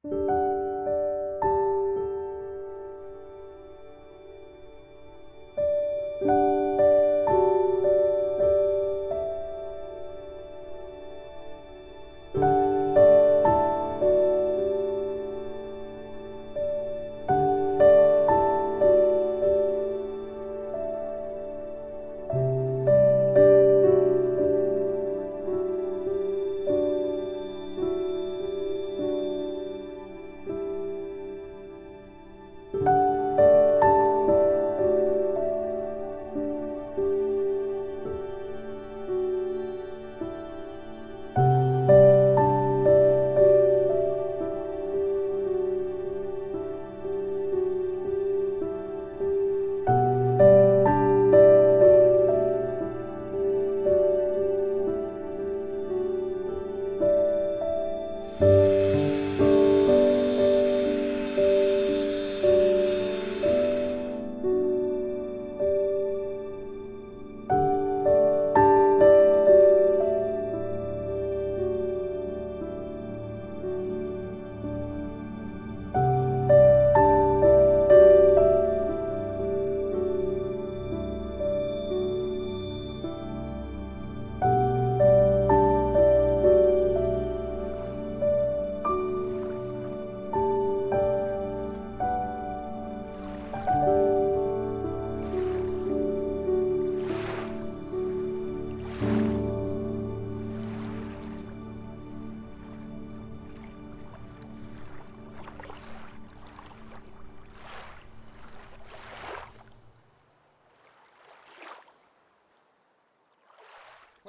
Hello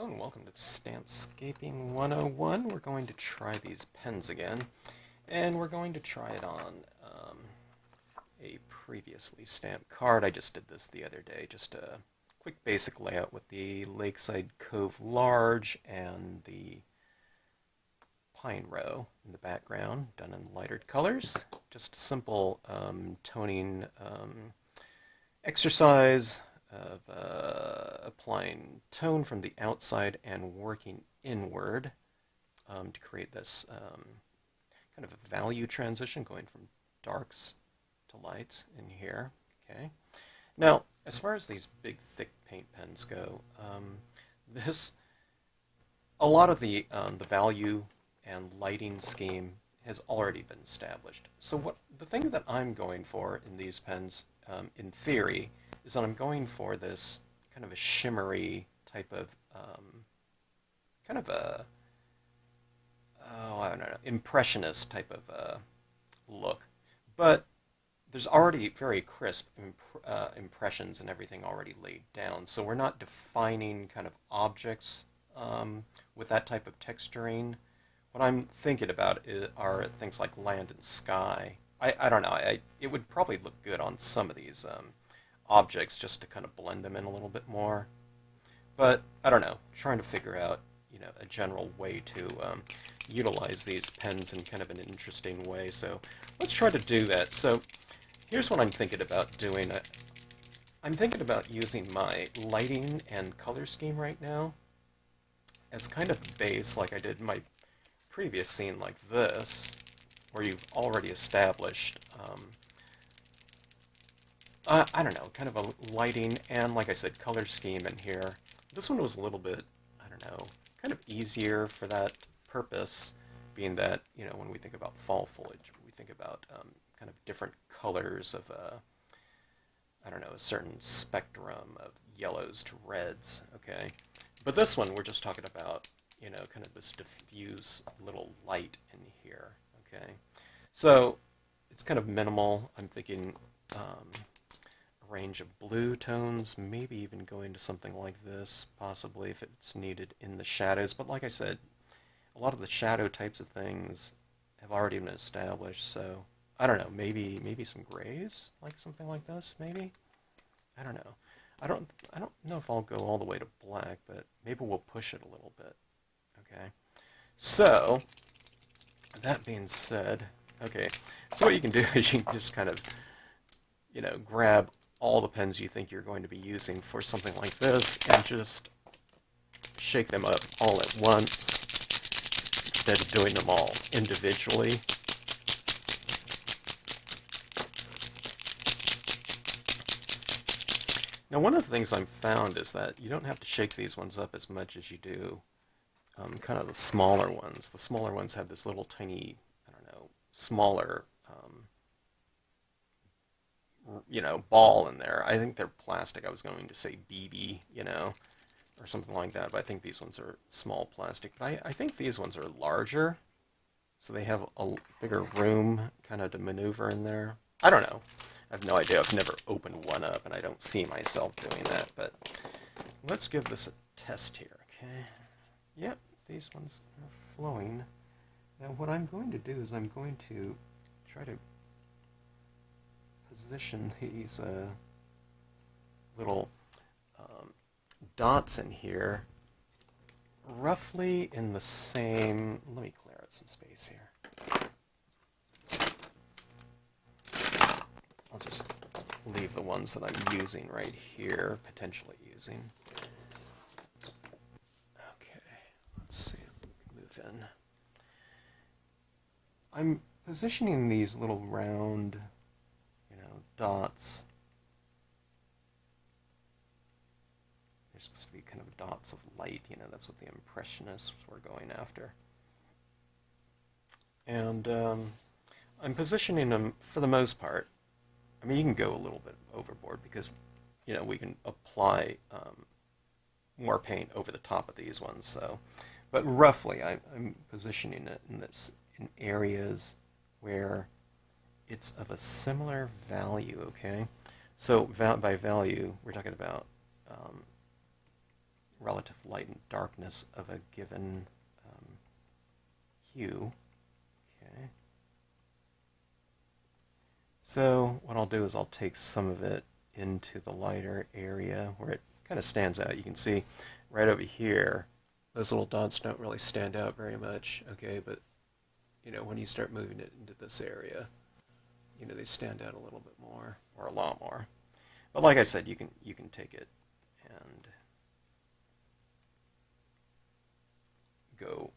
and welcome to Stampscaping 101. We're going to try these pens again, and we're going to try it on a previously stamped card. I just did this the other day, just a quick basic layout with the Lakeside Cove Large and the Pine Row in the background, done in lighter colors. Just a simple toning exercise of applying tone from the outside and working inward to create this kind of a value transition going from darks to lights in here. Okay. Now, as far as these big, thick paint pens go, a lot of the value and lighting scheme has already been established. So the thing that I'm going for in these pens, in theory, is that I'm going for this kind of a shimmery type of, kind of a, I don't know, impressionist type of look. But there's already very crisp impressions and everything already laid down, so we're not defining kind of objects with that type of texturing. What I'm thinking about are things like land and sky. I don't know, it would probably look good on some of these objects just to kind of blend them in a little bit more. But I don't know, trying to figure out, a general way to utilize these pens in kind of an interesting way. So let's try to do that. So here's what I'm thinking about doing. I'm thinking about using my lighting and color scheme right now as kind of base, like I did in my previous scene like this, where you've already established I don't know, kind of a lighting and, like I said, color scheme in here. This one was a little bit, I don't know, kind of easier for that purpose, being that, when we think about fall foliage, we think about kind of different colors of, I don't know, a certain spectrum of yellows to reds, okay? But this one, we're just talking about, kind of this diffuse little light in here, okay? So it's kind of minimal. I'm thinking range of blue tones, maybe even going to something like this, possibly if it's needed in the shadows. But like I said, a lot of the shadow types of things have already been established, so I don't know, maybe some grays, like something like this, maybe? I don't know. I don't know if I'll go all the way to black, but maybe we'll push it a little bit, okay? So, that being said, okay, so what you can do is you can just kind of, grab all the pens you think you're going to be using for something like this and just shake them up all at once instead of doing them all individually. Now, one of the things I've found is that you don't have to shake these ones up as much as you do kind of the smaller ones. The smaller ones have this little tiny, I don't know, smaller, ball in there. I think they're plastic. I was going to say BB, or something like that, but I think these ones are small plastic. But I think these ones are larger, so they have a bigger room kind of to maneuver in there. I don't know. I have no idea. I've never opened one up, and I don't see myself doing that, but let's give this a test here, okay? Yep, these ones are flowing. Now what I'm going to do is I'm going to try to position these little dots in here roughly in the same... Let me clear out some space here. I'll just leave the ones that I'm using right here, potentially using. Okay, let's see if we can move in. I'm positioning these little round, dots. They're supposed to be kind of dots of light, that's what the impressionists were going after. And I'm positioning them, for the most part, I mean, you can go a little bit overboard because, we can apply more paint over the top of these ones. So, but roughly, I'm positioning it in areas where it's of a similar value. Okay, so by value, we're talking about relative light and darkness of a given hue. Okay. So what I'll do is I'll take some of it into the lighter area where it kind of stands out. You can see right over here, those little dots don't really stand out very much, okay, but when you start moving it into this area, they stand out a little bit more, or a lot more. But like I said, you can take it and go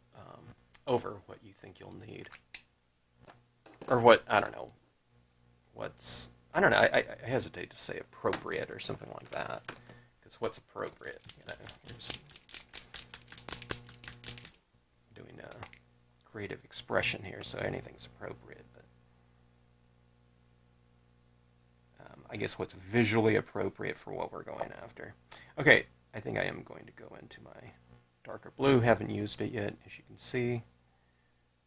over what you think you'll need. Or what, I don't know, I hesitate to say appropriate or something like that, because what's appropriate, you're just doing a creative expression here, so anything's appropriate, but I guess what's visually appropriate for what we're going after. Okay, I think I am going to go into my darker blue, haven't used it yet, as you can see.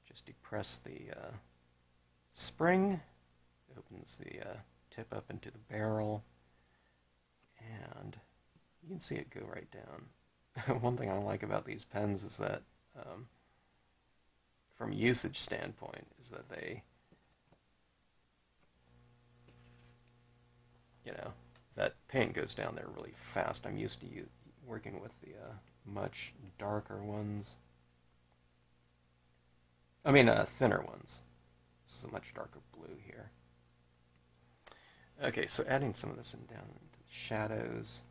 Just depress the spring, it opens the tip up into the barrel, and you can see it go right down. One thing I like about these pens is that, from a usage standpoint, is that they, that paint goes down there really fast. I'm used to working with the much darker ones. I mean, thinner ones. This is a much darker blue here. Okay, so adding some of this down into the shadows.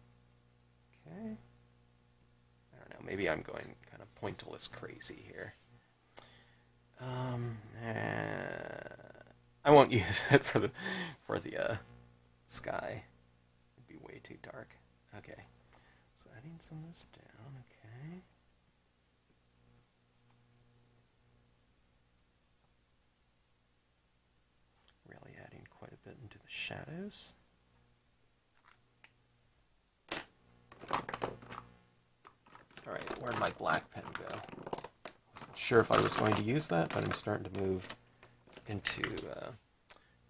Okay. I don't know, maybe I'm going kind of pointillist crazy here. I won't use it for the sky. It'd be way too dark. Okay, so adding some of this down. Okay. Really adding quite a bit into the shadows. Alright, where'd my black pen go? Wasn't sure if I was going to use that, but I'm starting to move into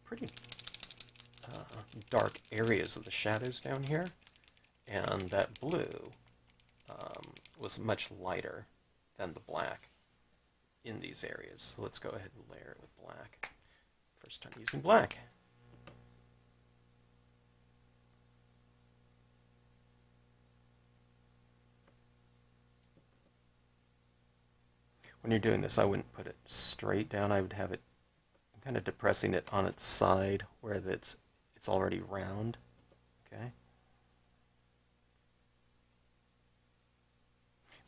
pretty dark areas of the shadows down here. And that blue was much lighter than the black in these areas. So let's go ahead and layer it with black. First time using black. When you're doing this, I wouldn't put it straight down. I would have it kind of depressing it on its side where it's already round. Okay.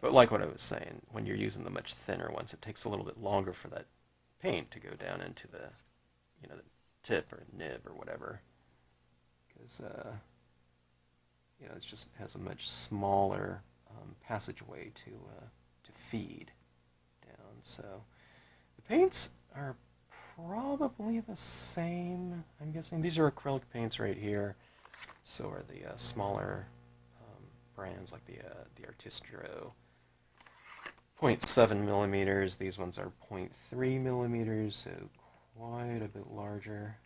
But like what I was saying, when you're using the much thinner ones, it takes a little bit longer for that paint to go down into the, the tip or nib or whatever. Because it just has a much smaller passageway to feed down. So the paints are probably the same, I'm guessing. These are acrylic paints right here. So are the smaller brands like the Artistro. 0.7 millimeters. These ones are 0.3 millimeters, so quite a bit larger.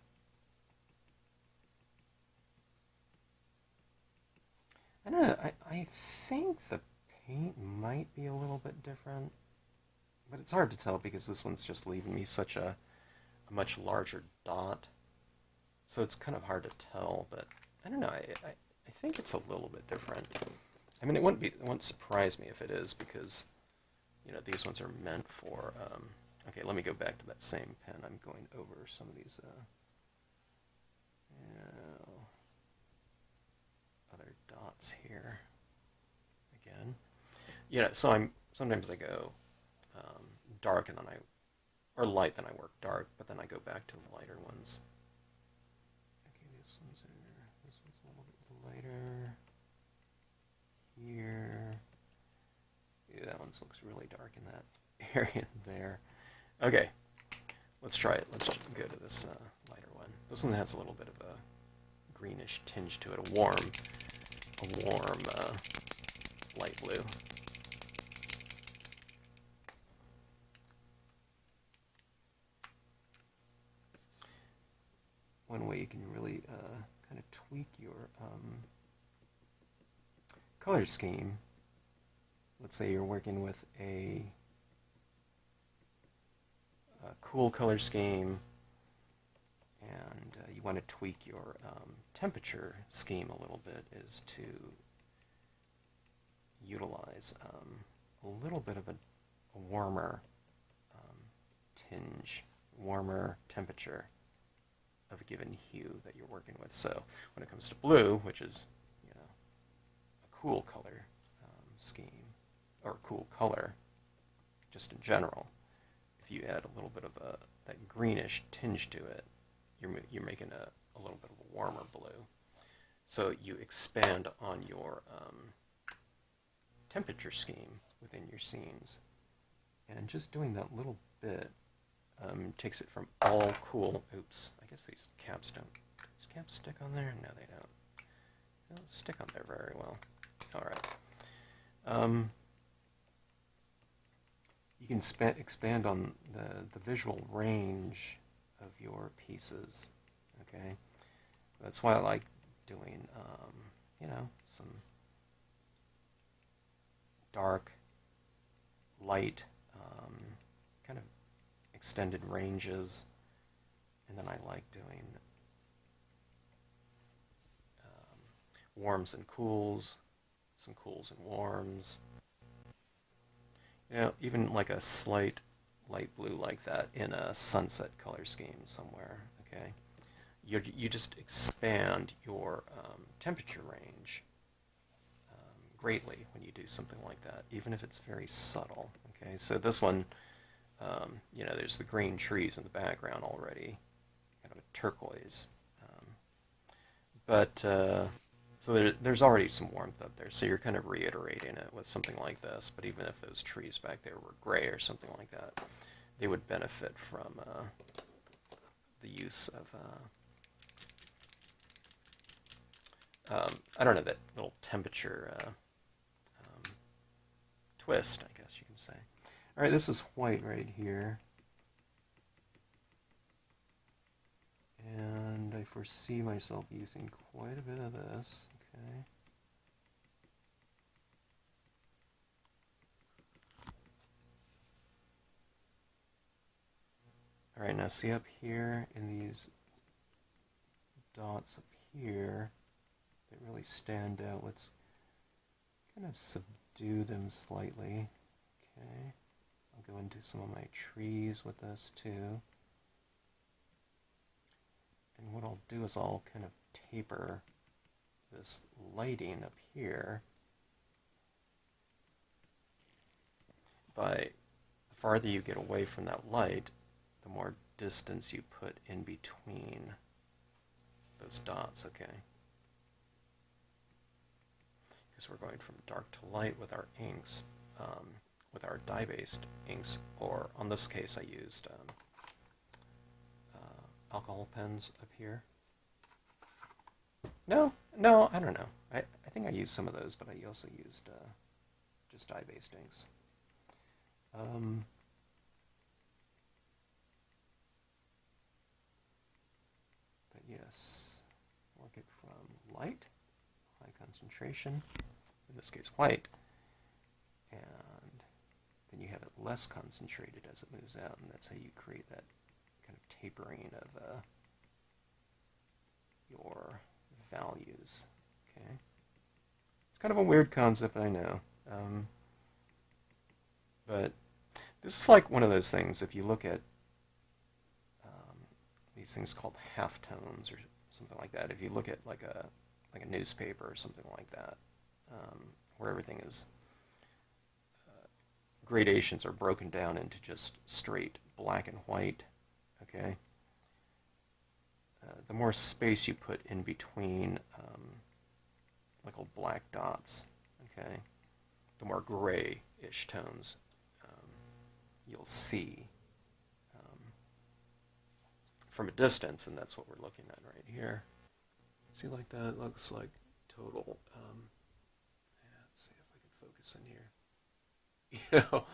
I don't know. I think the paint might be a little bit different, but it's hard to tell because this one's just leaving me such a much larger dot. So it's kind of hard to tell, but I don't know. I think it's a little bit different. I mean, it wouldn't surprise me if it is because, these ones are meant for. Okay, let me go back to that same pen. I'm going over some of these other dots here again. So sometimes I go dark and then or light, then I work dark, but then I go back to the lighter ones. Okay, this one's a little bit lighter. Here. Yeah, that one looks really dark in that area there. Okay, let's try it. Let's go to this lighter one. This one has a little bit of a greenish tinge to it, a warm light blue. One way you can really kind of tweak your color scheme. Let's say you're working with a cool color scheme and you want to tweak your temperature scheme a little bit, is to utilize a little bit of a warmer tinge, warmer temperature of a given hue that you're working with. So when it comes to blue, which is a cool color scheme, or cool color just in general, if you add a little bit of that greenish tinge to it, you're making a little bit of a warmer blue. So you expand on your temperature scheme within your scenes, and just doing that little bit takes it from all cool. Oops, I guess these caps don't. Does caps stick on there? No, they don't. They don't stick on there very well. All right. You can expand on the visual range of your pieces. Okay, that's why I like doing some dark, light, kind of extended ranges, and then I like doing warms and cools, some cools and warms. Even like a slight light blue like that in a sunset color scheme somewhere. Okay, you just expand your temperature range greatly when you do something like that, even if it's very subtle. Okay, so this one, there's the green trees in the background already, kind of a turquoise, but so there's already some warmth up there, so you're kind of reiterating it with something like this. But even if those trees back there were gray or something like that, they would benefit from the use of, I don't know, that little temperature twist, I guess you can say. All right, this is white right here. And I foresee myself using quite a bit of this. Okay. All right, now see up here in these dots up here that really stand out. Let's kind of subdue them slightly. Okay. I'll go into some of my trees with this too. And what I'll do is I'll kind of taper this lighting up here by the farther you get away from that light, the more distance you put in between those dots, okay? is we're going from dark to light with our inks, with our dye-based inks, or on this case I used alcohol pens up here. No, I don't know. I think I used some of those, but I also used just dye-based inks. But yes, work it from light, high concentration, in this case white, and then you have it less concentrated as it moves out, and that's how you create that kind of tapering of your values. Okay, it's kind of a weird concept, I know, but this is like one of those things. If you look at these things called halftones or something like that, if you look at like a newspaper or something like that, where everything is gradations are broken down into just straight black and white, okay? The more space you put in between like little black dots, okay, the more gray-ish tones you'll see from a distance, and that's what we're looking at right here. See, like that looks like total. Let's see if I can focus in here. You know,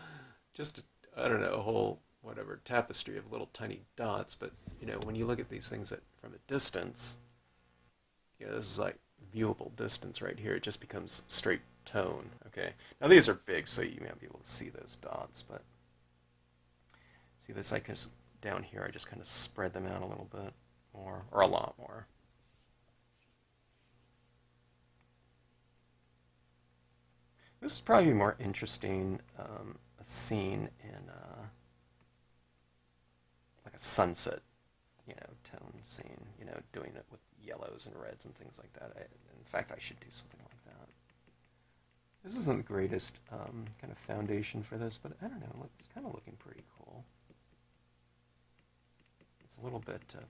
just I don't know, a whole whatever tapestry of little tiny dots. But you know, when you look at these things from a distance, you know, this is like viewable distance right here. It just becomes straight tone. Okay. Now these are big, so you may not be able to see those dots, but see this, I can just, down here, I just kind of spread them out a little bit more, or a lot more. This is probably more interesting, a scene in like a sunset, you know, tone scene, you know, doing it with yellows and reds and things like that. In fact, I should do something like that. This isn't the greatest kind of foundation for this, but I don't know, it's kind of looking pretty cool. It's a little bit of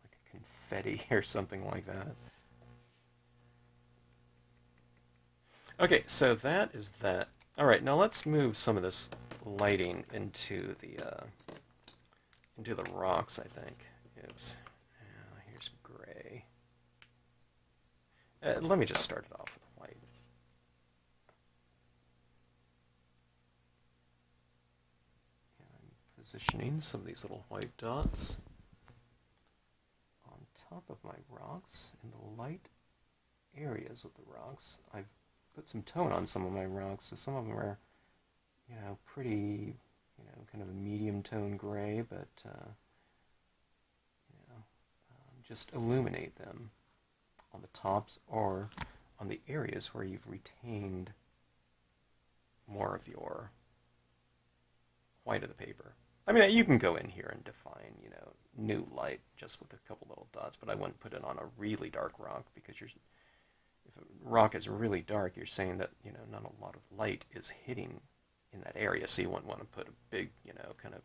like a confetti or something like that. Okay, so that is that. All right, now let's move some of this lighting into the rocks, I think. Oops. Here's gray. Let me just start it off with white. And I'm positioning some of these little white dots on top of my rocks in the light areas of the rocks. I've put some tone on some of my rocks, so some of them are, you know, pretty, you know, kind of a medium tone gray, but, you know, just illuminate them on the tops or on the areas where you've retained more of your white of the paper. I mean, you can go in here and define, you know, new light just with a couple little dots, but I wouldn't put it on a really dark rock because if a rock is really dark, you're saying that, you know, not a lot of light is hitting in that area, so you wouldn't want to put a big, you know, kind of,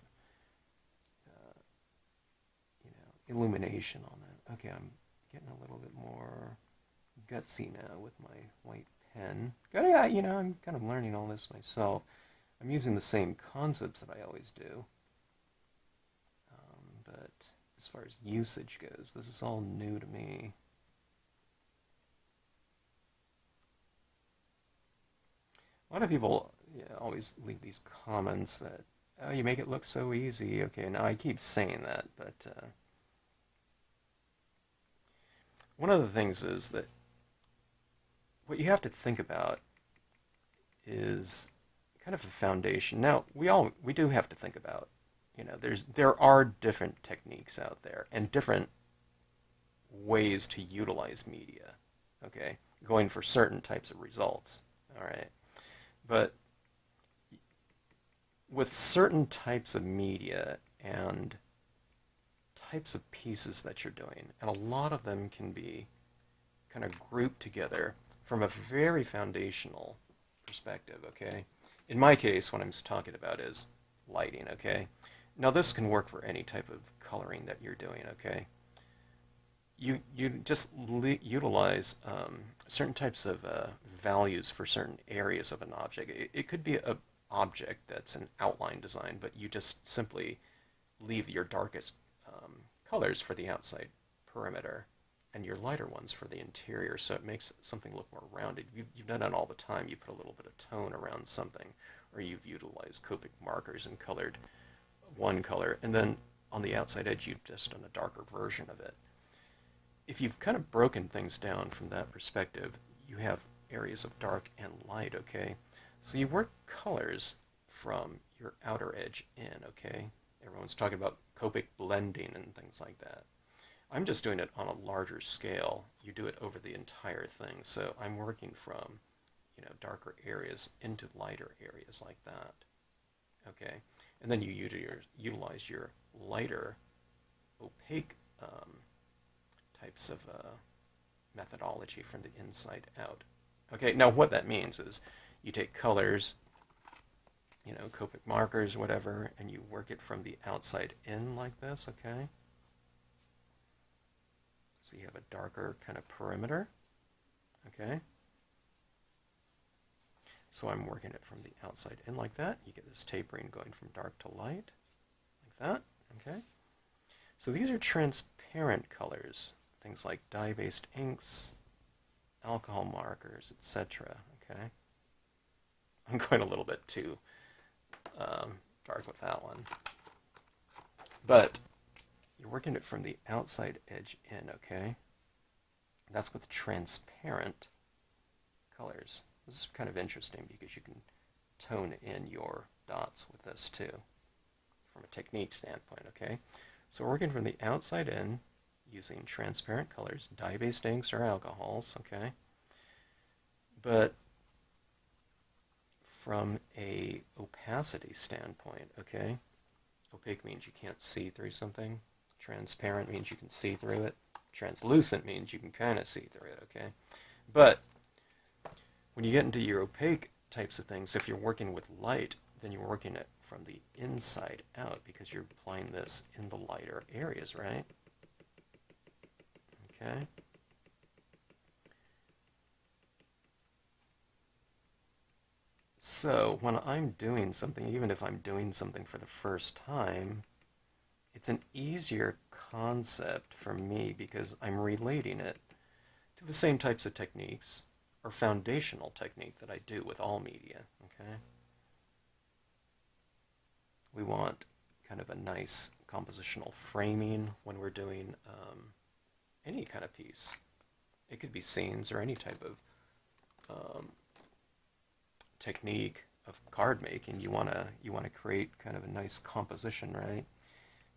you know, illumination on it. Okay, I'm getting a little bit more gutsy now with my white pen. Yeah, you know, I'm kind of learning all this myself. I'm using the same concepts that I always do. But as far as usage goes, this is all new to me. A lot of people always leave these comments that, oh, you make it look so easy. Okay, now I keep saying that, but one of the things is that what you have to think about is kind of a foundation. Now, we do have to think about, you know, there are different techniques out there and different ways to utilize media, okay, going for certain types of results, all right? But with certain types of media and types of pieces that you're doing, and a lot of them can be kind of grouped together from a very foundational perspective, okay? In my case, what I'm talking about is lighting, okay? Now this can work for any type of coloring that you're doing, okay? you just utilize certain types of values for certain areas of an object. It could be an object that's an outline design, but you just simply leave your darkest colors for the outside perimeter and your lighter ones for the interior, so it makes something look more rounded. You've done it all the time. You put a little bit of tone around something, or you've utilized Copic markers and colored one color, and then on the outside edge you've just done a darker version of it. If you've kind of broken things down from that perspective, you have areas of dark and light, okay? So you work colors from your outer edge in, okay? Everyone's talking about Copic blending and things like that. I'm just doing it on a larger scale. You do it over the entire thing. So I'm working from, darker areas into lighter areas like that, okay? And then you utilize your lighter, opaque types of methodology from the inside out. Okay, now what that means is you take colors, Copic markers, whatever, and you work it from the outside in like this, okay? So you have a darker kind of perimeter, okay? So I'm working it from the outside in like that. You get this tapering going from dark to light, like that, okay? So these are transparent colors, things like dye-based inks, alcohol markers, etc., okay? I'm going a little bit too dark with that one. But you're working it from the outside edge in, okay? That's with transparent colors. This is kind of interesting because you can tone in your dots with this too, from a technique standpoint, okay? So we're working from the outside in using transparent colors, dye-based inks or alcohols, okay? But from a opacity standpoint, okay? Opaque means you can't see through something. Transparent means you can see through it. Translucent means you can kind of see through it, okay? But when you get into your opaque types of things, if you're working with light, then you're working it from the inside out because you're applying this in the lighter areas, right? Okay. So when I'm doing something, even if I'm doing something for the first time, it's an easier concept for me because I'm relating it to the same types of techniques or foundational technique that I do with all media, okay? We want kind of a nice compositional framing when we're doing any kind of piece. It could be scenes or any type of technique of card making. You wanna create kind of a nice composition, right?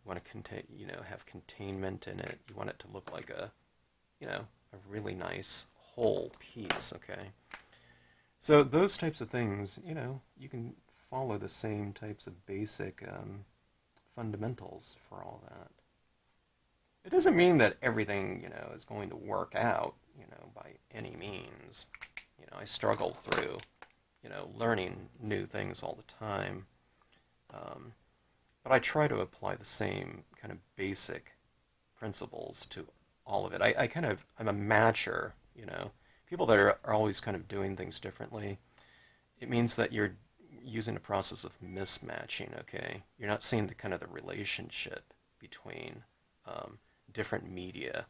You want to contain, have containment in it. You want it to look like a really nice whole piece, okay? So those types of things, you can follow the same types of basic fundamentals for all that. It doesn't mean that everything, is going to work out, by any means. I struggle through, learning new things all the time. But I try to apply the same kind of basic principles to all of it. I'm a matcher, People that are always kind of doing things differently, it means that you're using a process of mismatching, okay? You're not seeing the kind of the relationship between different media.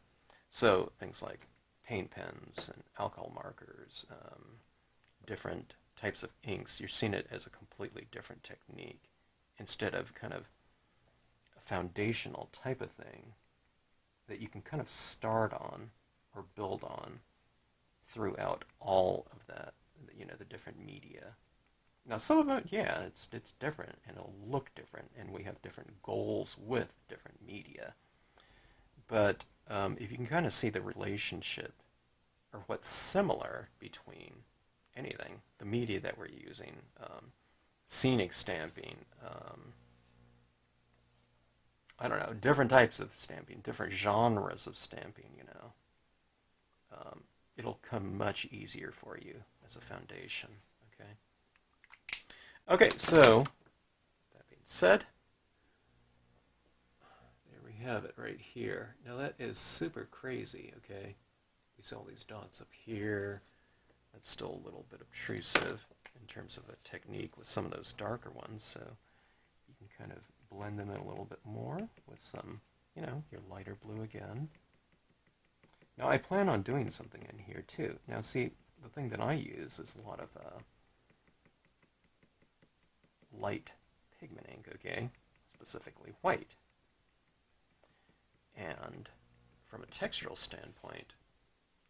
So things like paint pens and alcohol markers, different types of inks, you're seeing it as a completely different technique instead of kind of a foundational type of thing that you can kind of start on or build on throughout all of that, the different media. Now some of it, yeah, it's different and it'll look different and we have different goals with different media. But if you can kind of see the relationship or what's similar between anything, the media that we're using, scenic stamping, I don't know, different types of stamping, different genres of stamping, it'll come much easier for you as a foundation, okay? Okay, so, that being said, there we have it right here. Now that is super crazy, okay? You see all these dots up here. That's still a little bit obtrusive in terms of a technique with some of those darker ones, so you can kind of blend them in a little bit more with some, you know, your lighter blue again. Now I plan on doing something in here too. Now see, the thing that I use is a lot of light pigment ink, okay? Specifically white. And from a textural standpoint,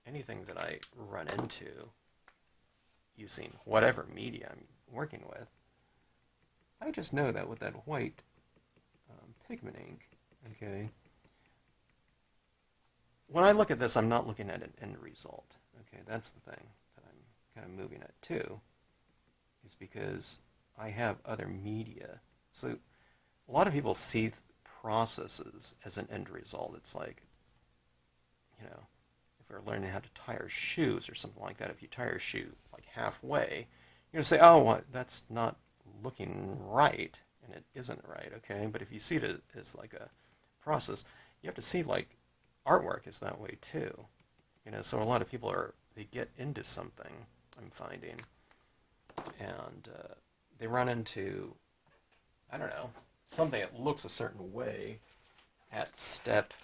anything that I run into using whatever media I'm working with, I just know that with that white pigment ink, okay, when I look at this, I'm not looking at an end result, okay? That's the thing that I'm kind of moving at too, is because I have other media. So a lot of people see processes as an end result. It's like, you know, if we're learning how to tie our shoes or something like that, if you tie your shoe like halfway, you're going to say, oh, well, that's not looking right, and it isn't right, okay? But if you see it as like a process, you have to see like artwork is that way too. You know, so a lot of people they get into something, I'm finding, and they run into, I don't know, something that looks a certain way at step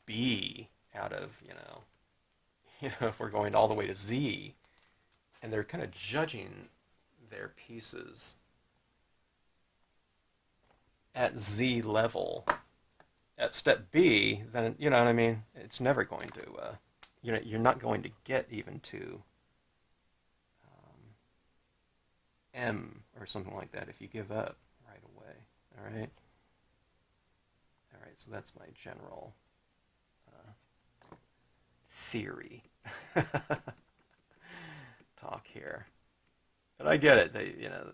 B out of, you know, if we're going all the way to Z, and they're kind of judging their pieces at Z level. At step B, then, you know what I mean? It's never going to, you know, you're not going to get even to M or something like that if you give up right away, all right? All right, so that's my general theory talk here. But I get it. You know,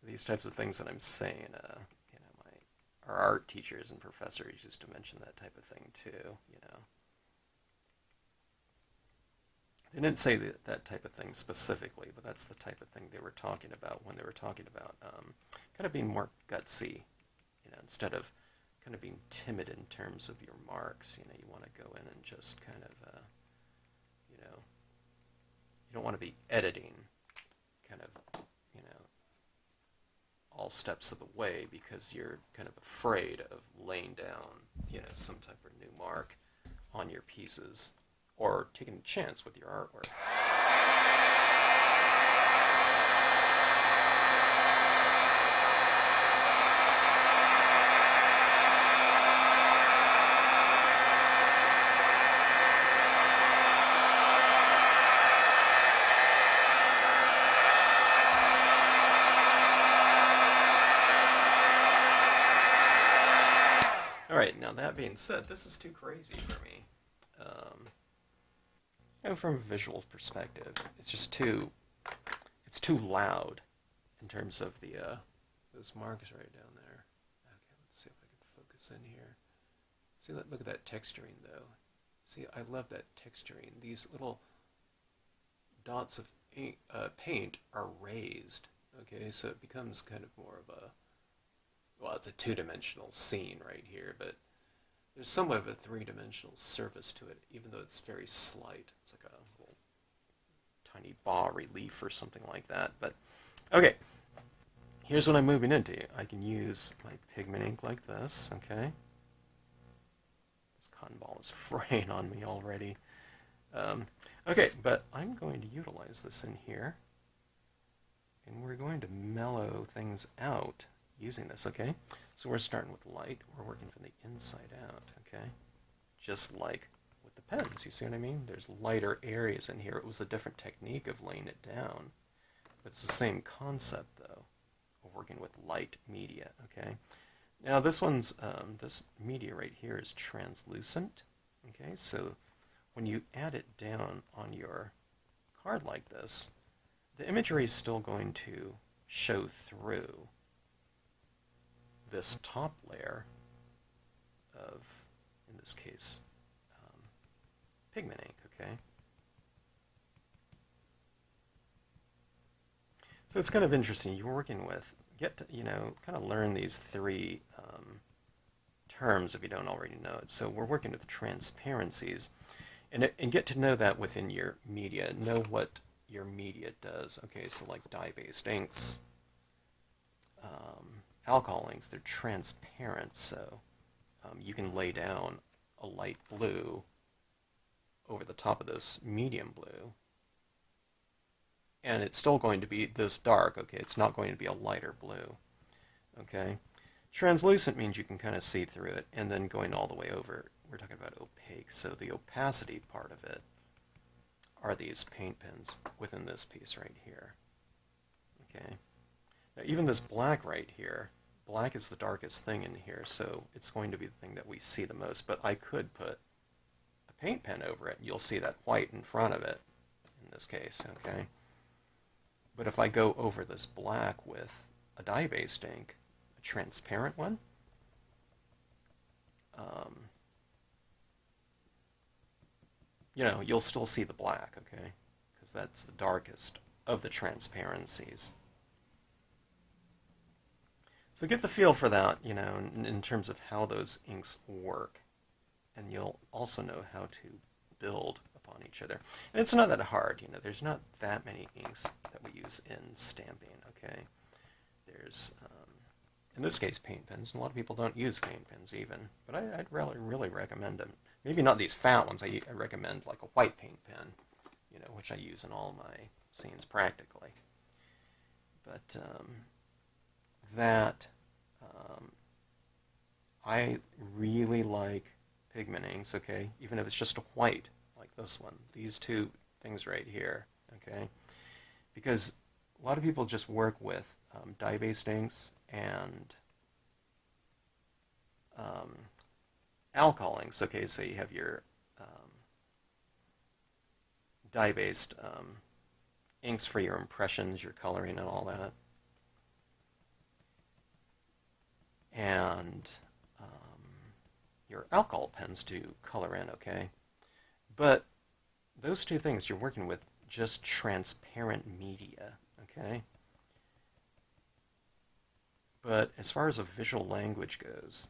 these types of things that I'm saying, you know, our art teachers and professors used to mention that type of thing too, you know. They didn't say that type of thing specifically, but that's the type of thing they were talking about when they were talking about kind of being more gutsy, you know, instead of kind of being timid in terms of your marks. You know, you want to go in and just kind of, you know, you don't want to be editing kind of, you know, all steps of the way because you're kind of afraid of laying down, you know, some type of new mark on your pieces or taking a chance with your artwork. Alright, now that being said, this is too crazy for me. You know, from a visual perspective, it's just too loud in terms of the, those marks right down there. Okay, let's see if I can focus in here. See, look at that texturing though. See, I love that texturing. These little dots of ink, paint are raised, okay, so it becomes kind of more of a, well, it's a two-dimensional scene right here, but there's somewhat of a three-dimensional surface to it, even though it's very slight. It's like a little tiny bas relief or something like that. But, okay, here's what I'm moving into. I can use my pigment ink like this, okay? This cotton ball is fraying on me already. Okay, but I'm going to utilize this in here, and we're going to mellow things out using this, okay? So we're starting with light. We're working from the inside out, okay? Just like with the pens, you see what I mean? There's lighter areas in here. It was a different technique of laying it down, but it's the same concept, though, of working with light media, okay? Now this one's, this media right here is translucent, okay? So when you add it down on your card like this, the imagery is still going to show through this top layer of, in this case, pigment ink, okay? So it's kind of interesting. You're working with get to, kind of learn these three terms if you don't already know it. So we're working with transparencies, and get to know that within your media. Know what your media does. Okay, so like dye-based inks, alcohol inks, they're transparent, so you can lay down a light blue over the top of this medium blue, and it's still going to be this dark, okay? It's not going to be a lighter blue, okay? Translucent means you can kind of see through it, and then going all the way over, we're talking about opaque, so the opacity part of it are these paint pens within this piece right here, okay? Now even this black right here, black is the darkest thing in here, so it's going to be the thing that we see the most, but I could put a paint pen over it, and you'll see that white in front of it, in this case, okay? But if I go over this black with a dye-based ink, a transparent one, you'll still see the black, okay? Because that's the darkest of the transparencies. So get the feel for that, in terms of how those inks work. And you'll also know how to build upon each other. And it's not that hard, there's not that many inks that we use in stamping, okay? There's, in this case, paint pens. A lot of people don't use paint pens even, but I'd really recommend them. Maybe not these fat ones. I recommend like a white paint pen, which I use in all my scenes practically. But I really like pigment inks, okay? Even if it's just a white, like this one. These two things right here, okay? Because a lot of people just work with dye-based inks and alcohol inks, okay? So you have your dye-based inks for your impressions, your coloring, and all that. And your alcohol pens to color in, okay? But those two things, you're working with just transparent media, okay? But as far as a visual language goes,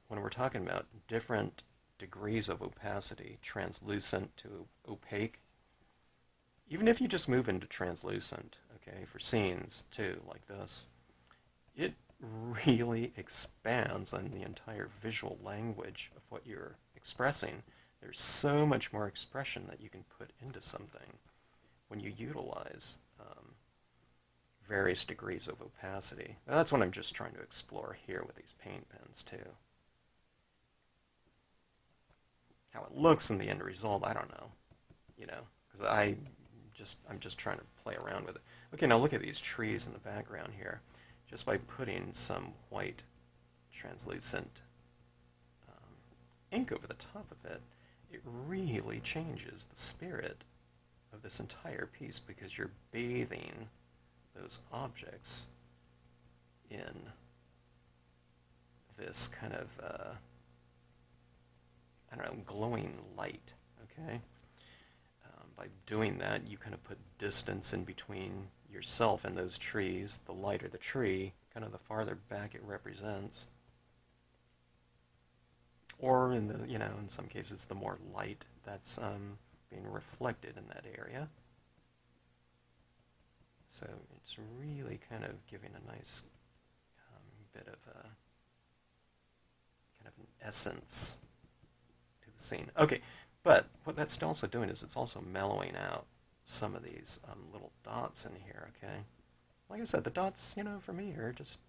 when we're talking about different degrees of opacity, translucent to opaque, even if you just move into translucent, okay, for scenes too, like this, it really expands on the entire visual language of what you're expressing. There's so much more expression that you can put into something when you utilize various degrees of opacity. Now, that's what I'm just trying to explore here with these paint pens too. How it looks in the end result, I don't know, because I'm just trying to play around with it. Okay, now look at these trees in the background here. Just by putting some white translucent ink over the top of it, it really changes the spirit of this entire piece because you're bathing those objects in this kind of, glowing light, okay? By doing that, you kind of put distance in between yourself and those trees. The lighter the tree, kind of the farther back it represents. Or in the, in some cases, the more light that's being reflected in that area. So it's really kind of giving a nice bit of a kind of an essence to the scene. Okay, but what that's also doing is it's also mellowing out some of these little dots in here, okay? Like I said, the dots, for me are just,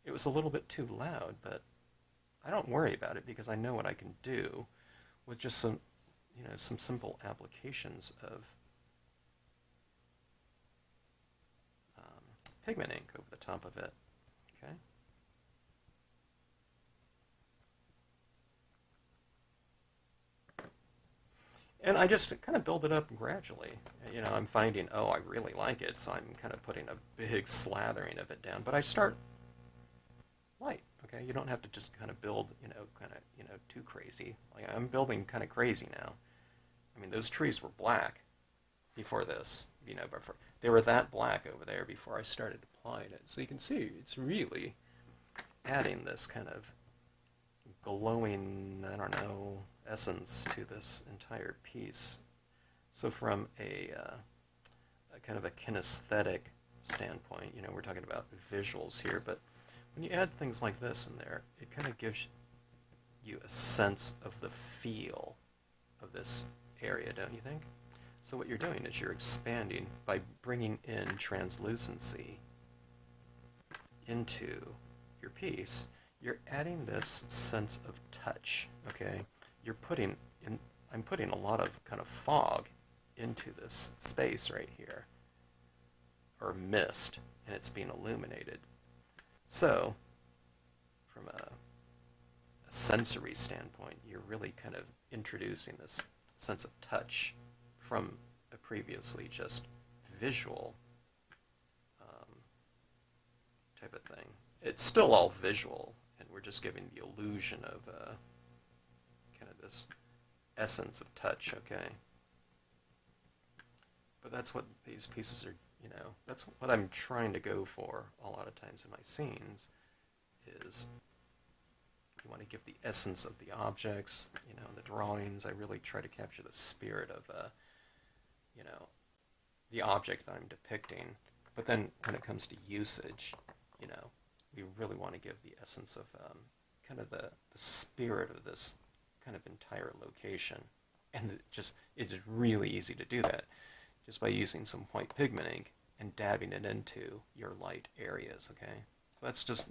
it was a little bit too loud, but I don't worry about it because I know what I can do with just some, some simple applications of pigment ink over the top of it, okay? And I just kind of build it up gradually. I'm finding, oh, I really like it, so I'm kind of putting a big slathering of it down. But I start light, okay? You don't have to just kind of build, too crazy. Like, I'm building kind of crazy now. I mean, those trees were black before this, but they were that black over there before I started applying it. So you can see it's really adding this kind of glowing, I don't know, essence to this entire piece. So from a kind of a kinesthetic standpoint, you know, we're talking about visuals here, but when you add things like this in there, it kind of gives you a sense of the feel of this area, don't you think? So what you're doing is you're expanding by bringing in translucency into your piece. You're adding this sense of touch, okay? I'm putting a lot of kind of fog into this space right here, or mist, and it's being illuminated. So, from a sensory standpoint, you're really kind of introducing this sense of touch from a previously just visual type of thing. It's still all visual, and we're just giving the illusion of kind of this essence of touch, okay? But that's what these pieces are, you know, that's what I'm trying to go for a lot of times in my scenes, is you want to give the essence of the objects, you know, in the drawings. I really try to capture the spirit of, you know, the object that I'm depicting. But then when it comes to usage, you know, we really want to give the essence of kind of the spirit of this kind of entire location. And it's really easy to do that just by using some white pigment ink and dabbing it into your light areas, okay? So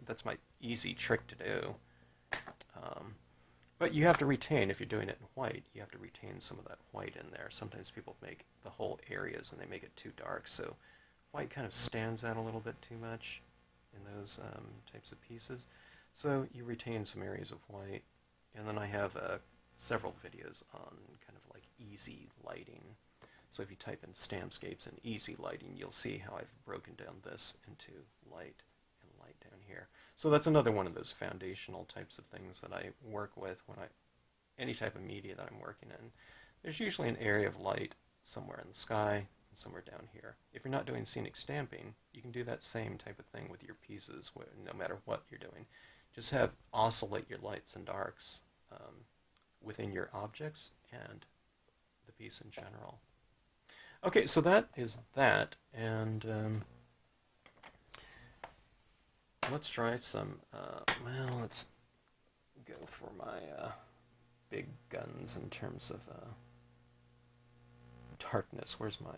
that's my easy trick to do. But you have to retain, if you're doing it in white, you have to retain some of that white in there. Sometimes people make the whole areas and they make it too dark, so white kind of stands out a little bit too much in those types of pieces. So you retain some areas of white, and then I have several videos on kind of like easy lighting. So if you type in Stampscapes and easy lighting, you'll see how I've broken down this into light and light down here. So that's another one of those foundational types of things that I work with when any type of media that I'm working in. There's usually an area of light somewhere in the sky and somewhere down here. If you're not doing scenic stamping, you can do that same type of thing with your pieces, no matter what you're doing. Just oscillate your lights and darks within your objects and the piece in general. Okay, so that is that, and let's try some, well, let's go for my big guns in terms of darkness. Where's my,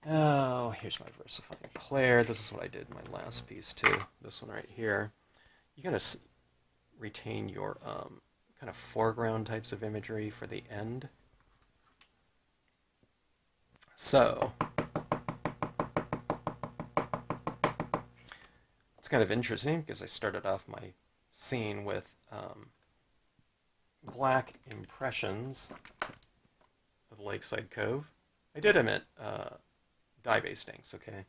oh, here's my versifying Claire. This is what I did in my last piece too, this one right here. You gotta retain your kind of foreground types of imagery for the end. So, it's kind of interesting because I started off my scene with black impressions of Lakeside Cove. I did emit dye-based inks, okay?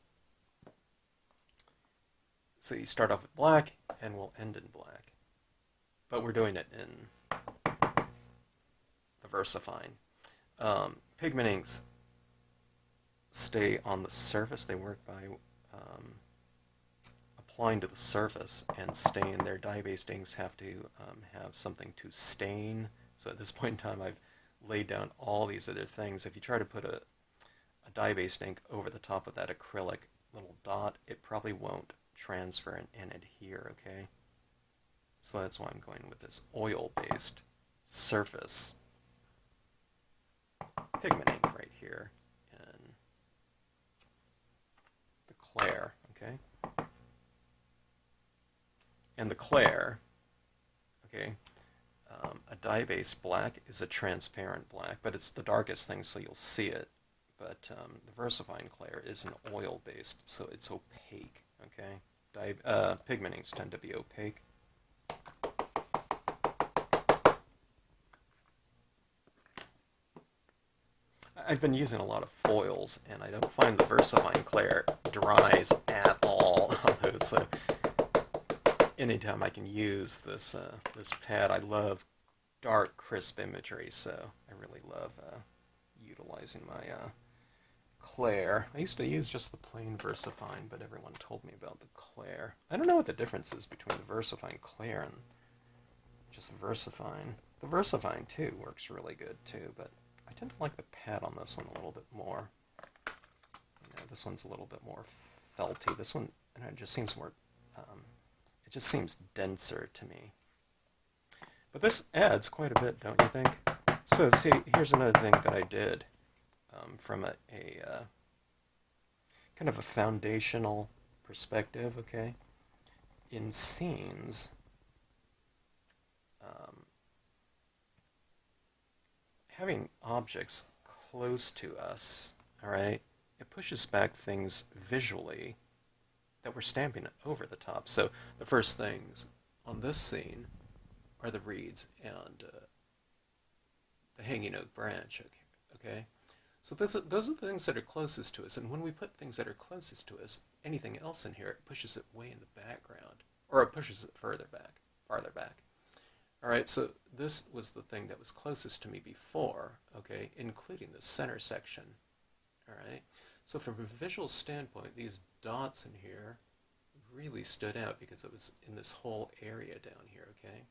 So you start off with black and we'll end in black. But we're doing it in the versifying. Pigment inks stay on the surface. They work by applying to the surface and staying there. Dye-based inks have to have something to stain. So at this point in time, I've laid down all these other things. If you try to put a dye-based ink over the top of that acrylic little dot, it probably won't transfer and adhere, okay? So that's why I'm going with this oil-based surface pigment ink right here. Claire, okay? And the Claire, okay, a dye-based black is a transparent black, but it's the darkest thing, so you'll see it. But the versifying Claire is an oil-based, so it's opaque, okay? Pigment inks tend to be opaque. I've been using a lot of foils, and I don't find the versifying Claire dries at all on those. So anytime I can use this pad, I love dark, crisp imagery, so I really love utilizing my Claire. I used to use just the plain VersaFine, but everyone told me about the Claire. I don't know what the difference is between the VersaFine Claire and just VersaFine. The VersaFine too works really good too, but I tend to like the pad on this one a little bit more. You know, this one's a little bit more felty. This one, I don't know, it just seems more, it just seems denser to me. But this adds quite a bit, don't you think? So see, here's another thing that I did from a kind of a foundational perspective, okay? In scenes, having objects close to us, all right, it pushes back things visually that we're stamping over the top. So the first things on this scene are the reeds and the hanging oak branch, okay? So those are the things that are closest to us, and when we put things that are closest to us, anything else in here, it pushes it way in the background, or it pushes it farther back. All right, so this was the thing that was closest to me before, okay, including the center section, all right? So from a visual standpoint, these dots in here really stood out because it was in this whole area down here, okay?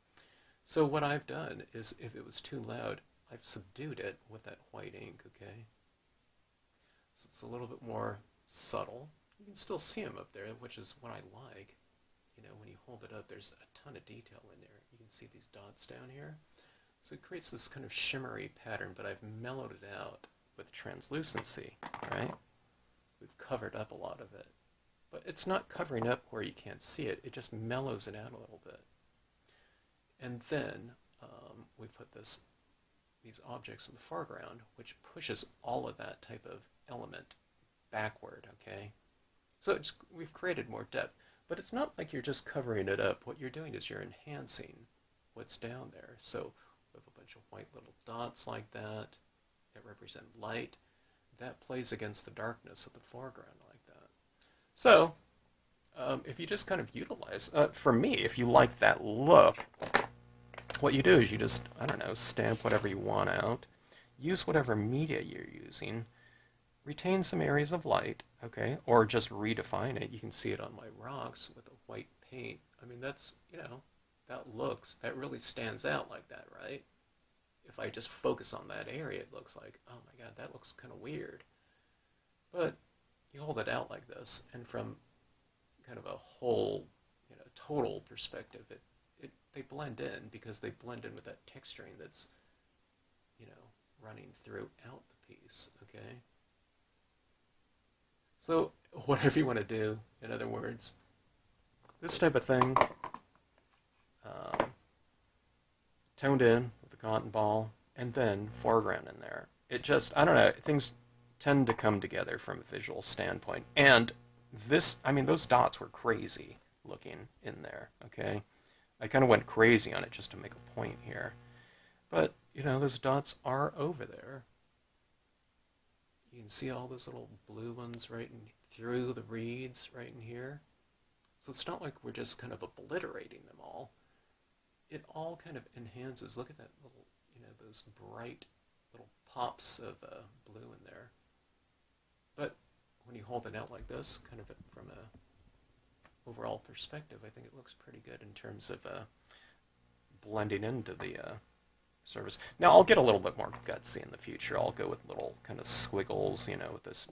So what I've done is, if it was too loud, I've subdued it with that white ink, okay? So it's a little bit more subtle. You can still see them up there, which is what I like. You know, when you hold it up, there's a ton of detail in there. You can see these dots down here. So it creates this kind of shimmery pattern, but I've mellowed it out with translucency, right? We've covered up a lot of it. But it's not covering up where you can't see it. It just mellows it out a little bit. And then we put these objects in the foreground, which pushes all of that type of element backward, okay? So we've created more depth. But it's not like you're just covering it up. What you're doing is you're enhancing what's down there. So we have a bunch of white little dots like that represent light. That plays against the darkness of the foreground like that. So if you just kind of utilize, for me, if you like that look, what you do is you just, I don't know, stamp whatever you want out, use whatever media you're using, retain some areas of light, okay, or just redefine it. You can see it on my rocks with a white paint. I mean, that's, you know, that really stands out like that, right? If I just focus on that area, it looks like, oh my God, that looks kind of weird. But you hold it out like this, and from kind of a whole, you know, total perspective, they blend in, because they blend in with that texturing that's, you know, running throughout the piece, okay? So whatever you want to do, in other words, this type of thing, toned in with the cotton ball, and then foreground in there. It just, I don't know, things tend to come together from a visual standpoint. And this, I mean, those dots were crazy looking in there, okay? I kind of went crazy on it just to make a point here. But, you know, those dots are over there. You can see all those little blue ones right in through the reeds right in here. So it's not like we're just kind of obliterating them all. It all kind of enhances. Look at that little, you know, those bright little pops of blue in there. But when you hold it out like this, kind of from a overall perspective, I think it looks pretty good in terms of blending into the surface. Now I'll get a little bit more gutsy in the future. I'll go with little kind of squiggles, you know, with this,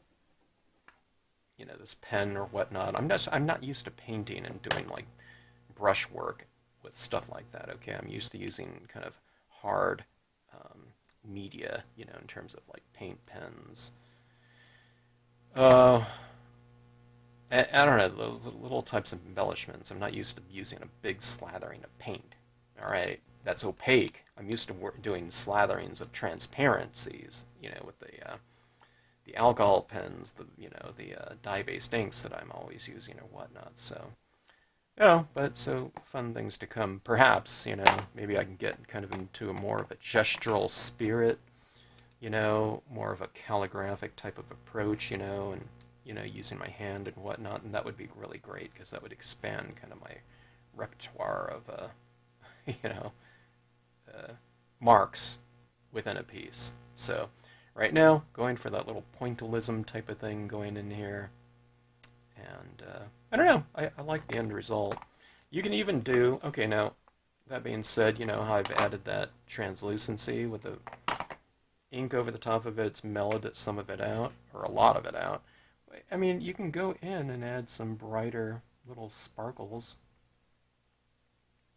you know, this pen or whatnot. I'm not used to painting and doing like brush work with stuff like that. Okay, I'm used to using kind of hard media, you know, in terms of like paint pens. I don't know, those little types of embellishments. I'm not used to using a big slathering of paint. All right, that's opaque. I'm used to doing slatherings of transparencies, you know, with the alcohol pens, the dye-based inks that I'm always using or whatnot. So, you know, but so fun things to come. Perhaps, you know, maybe I can get kind of into a more of a gestural spirit, you know, more of a calligraphic type of approach, you know, and, you know, using my hand and whatnot, and that would be really great because that would expand kind of my repertoire of, you know, marks within a piece. So, right now, going for that little pointillism type of thing going in here. And I don't know, I like the end result. You can even do, okay, now, that being said, you know how I've added that translucency with the ink over the top of it, it's mellowed some of it out, or a lot of it out. I mean, you can go in and add some brighter little sparkles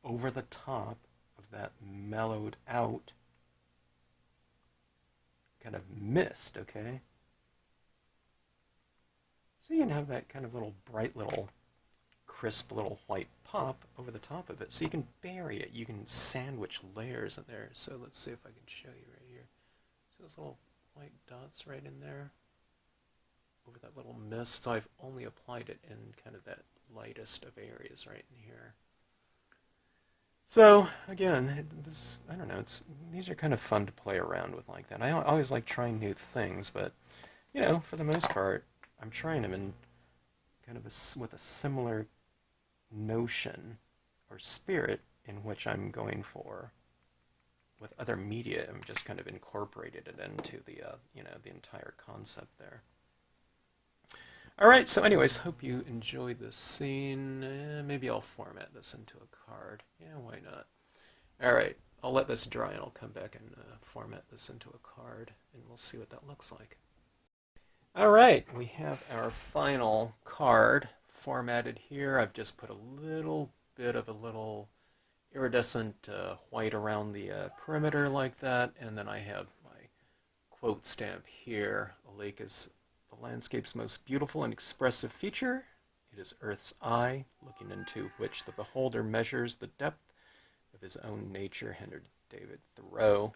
over the top of that mellowed out kind of mist, okay? So you can have that kind of little bright little crisp little white pop over the top of it. So you can bury it. You can sandwich layers in there. So let's see if I can show you right here. See those little white dots right in there? Over that little mist. So I've only applied it in kind of that lightest of areas right in here. So again, this, I don't know, these are kind of fun to play around with like that. I always like trying new things, but you know, for the most part, I'm trying them in kind of with a similar notion or spirit in which I'm going for. With other media, I'm just kind of incorporated it into the you know, the entire concept there. All right, so anyways, hope you enjoyed this scene. Maybe I'll format this into a card. Yeah, why not? All right, I'll let this dry and I'll come back and format this into a card, and we'll see what that looks like. All right, we have our final card formatted here. I've just put a little bit of a little iridescent white around the perimeter like that, and then I have my quote stamp here. A lake is the landscape's most beautiful and expressive feature. It is Earth's eye, looking into which the beholder measures the depth of his own nature. Henry David Thoreau.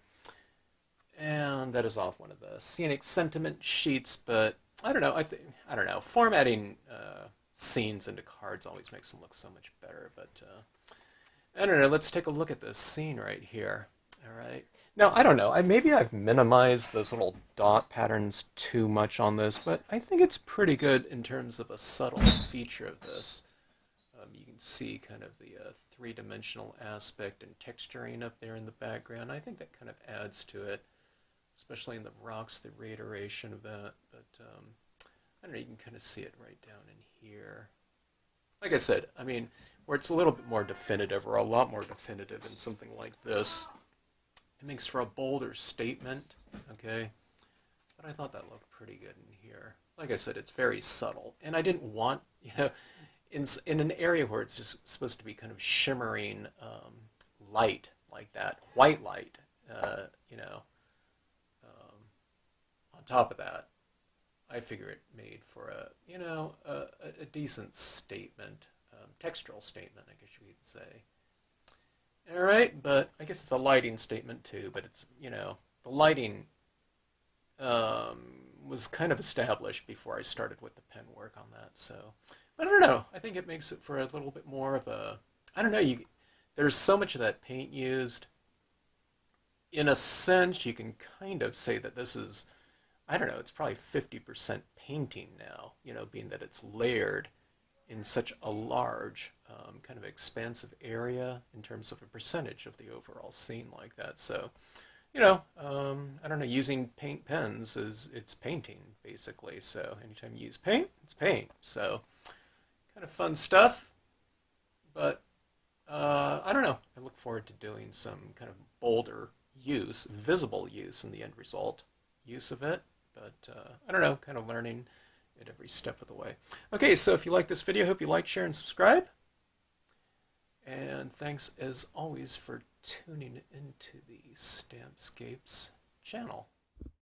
And that is off one of the scenic sentiment sheets, but I don't know. I don't know. Formatting scenes into cards always makes them look so much better. But I don't know. Let's take a look at this scene right here. All right. Now, I don't know. Maybe I've minimized those little dot patterns too much on this, but I think it's pretty good in terms of a subtle feature of this. You can see kind of the three-dimensional aspect and texturing up there in the background. I think that kind of adds to it, especially in the rocks, the reiteration of that. But I don't know, you can kind of see it right down in here. Like I said, I mean, where it's a little bit more definitive, or a lot more definitive in something like this, it makes for a bolder statement, okay? But I thought that looked pretty good in here. Like I said, it's very subtle. And I didn't want, you know, in an area where it's just supposed to be kind of shimmering light like that, white light, you know, on top of that, I figure it made for a, you know, a decent statement, textural statement, I guess you could say. All right, but I guess it's a lighting statement too, but it's, you know, the lighting was kind of established before I started with the pen work on that, so. I don't know, I think it makes it for a little bit more of a, I don't know, there's so much of that paint used. In a sense, you can kind of say that this is, I don't know, it's probably 50% painting now, you know, being that it's layered in such a large, kind of expansive area in terms of a percentage of the overall scene like that. So, you know, I don't know, using paint pens it's painting, basically. So anytime you use paint, it's paint. So kind of fun stuff, but I don't know. I look forward to doing some kind of bolder use, visible use in the end result use of it. But I don't know, kind of learning at every step of the way. Okay, so if you like this video, hope you like, share, and subscribe. And thanks as always for tuning into the Stampscapes channel.